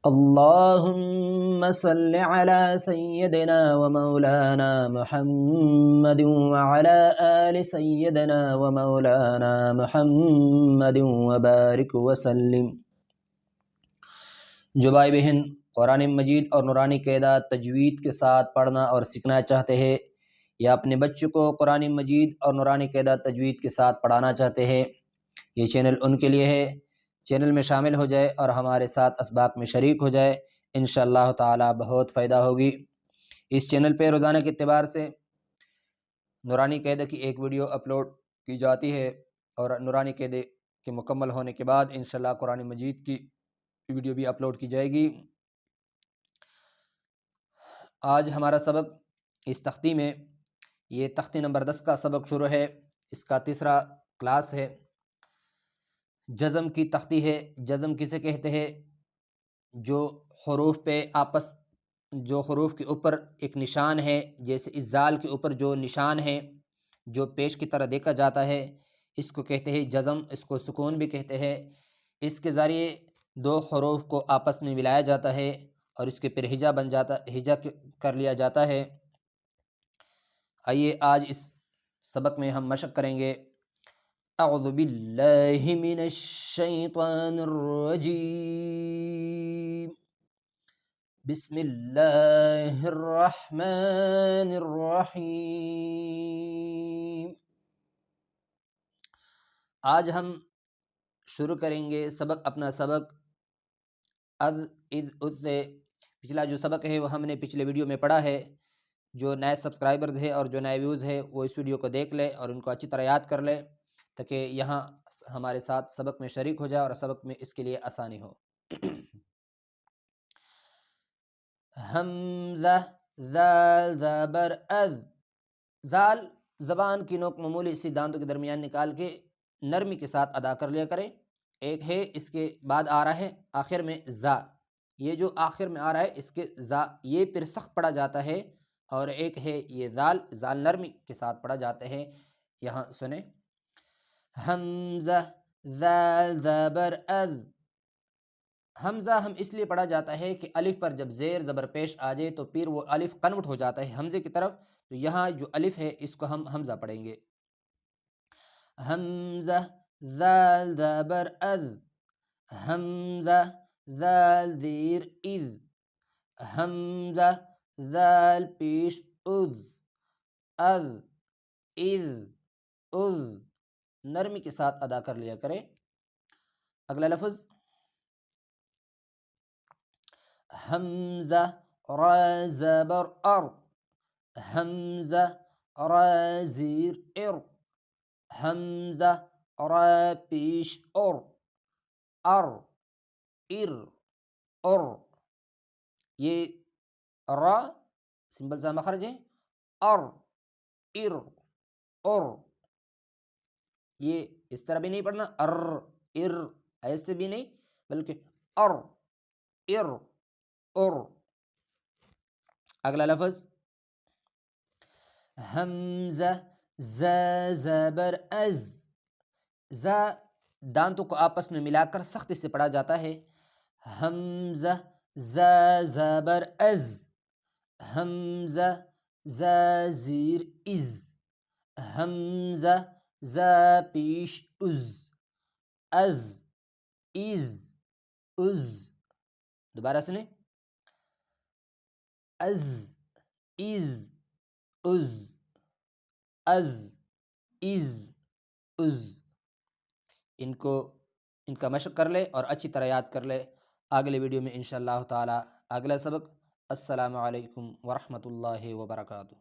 اللهم صل على سيدنا ومولانا محمد وعلى آل سيدنا ومولانا محمد وبارك وسلم۔ جو بھائی بہن قرآن مجید اور نورانی قاعدہ تجوید کے ساتھ پڑھنا اور سیکھنا چاہتے ہیں یا اپنے بچوں کو قرآن مجید اور نورانی قاعدہ تجوید کے ساتھ پڑھانا چاہتے ہیں، یہ چینل ان کے لیے ہے۔ چینل میں شامل ہو جائے اور ہمارے ساتھ اسباق میں شریک ہو جائے، انشاءاللہ تعالی بہت فائدہ ہوگی۔ اس چینل پہ روزانہ کے اعتبار سے نورانی قاعدہ کی ایک ویڈیو اپلوڈ کی جاتی ہے، اور نورانی قاعدے کے مکمل ہونے کے بعد انشاءاللہ قرآن مجید کی ویڈیو بھی اپلوڈ کی جائے گی۔ آج ہمارا سبق اس تختی میں، یہ تختی نمبر 10 کا سبق شروع ہے، اس کا تیسرا کلاس ہے۔ جزم کی تختی ہے۔ جزم کسے کہتے ہیں؟ جو حروف کے اوپر ایک نشان ہے، جیسے اس زال کے اوپر جو نشان ہے جو پیش کی طرح دیکھا جاتا ہے، اس کو کہتے ہیں جزم، اس کو سکون بھی کہتے ہیں۔ اس کے ذریعے دو حروف کو آپس میں ملایا جاتا ہے اور اس کے پھر ہجا کر لیا جاتا ہے۔ آئیے آج اس سبق میں ہم مشق کریں گے۔ اعوذ باللہ من الشیطان الرجیم، بسم اللہ الرحمن الرحیم۔ آج ہم شروع کریں گے اپنا سبق اذ اذ اذ سے۔ پچھلا جو سبق ہے وہ ہم نے پچھلے ویڈیو میں پڑھا ہے۔ جو نئے سبسکرائبرز ہے اور جو نئے ویوز ہے وہ اس ویڈیو کو دیکھ لے اور ان کو اچھی طرح یاد کر لے، تاکہ یہاں ہمارے ساتھ سبق میں شریک ہو جائے اور سبق میں اس کے لیے آسانی ہو۔ حمزہ ذال زبر اذ۔ ذال زبان کی نوک معمولی سی دانتوں کے درمیان نکال کے نرمی کے ساتھ ادا کر لیا کرے۔ ایک ہے اس کے بعد آ رہا ہے آخر میں زا، یہ جو آخر میں آ رہا ہے اس کے زا، یہ پھر سخت پڑھا جاتا ہے، اور ایک ہے یہ زال نرمی کے ساتھ پڑھا جاتا ہے۔ یہاں سنیں، حمزہ ذال زبر اذ۔ حمزہ ہم اس لیے پڑھا جاتا ہے کہ الف پر جب زیر زبر پیش آ جائے تو پھر وہ الف کنورٹ ہو جاتا ہے حمزے کی طرف، تو یہاں جو الف ہے اس کو ہم حمزہ پڑھیں گے۔ حمزہ ذال زبر اذ، حمزہ ذال زیر اذ، حمزہ ذال پیش اذ، اذ اذ اذ، نرمی کے ساتھ ادا کر لیا کرے۔ اگلا لفظ حمزہ را زبر ار، حمزہ را زیر ار، حمزہ را پیش ار، ار ار ار، یہ را سمبل سا مخرج ہے، ار ار ار، یہ اس طرح بھی نہیں پڑھنا ار ار، ایسے بھی نہیں، بلکہ ار ار ار۔ اگلا لفظ حمزہ ز زبر از۔ ز دانتوں کو آپس میں ملا کر سختی سے پڑھا جاتا ہے۔ حمزہ ز زبر از، حمزہ ز زیر از، حمزہ ز پیش از، از از از۔ دوبارہ سنیں، از از از، از از از۔ ان کا مشق کر لے اور اچھی طرح یاد کر لے۔ اگلے ویڈیو میں انشاءاللہ تعالی اگلا سبق۔ السلام علیکم ورحمۃ اللہ وبرکاتہ۔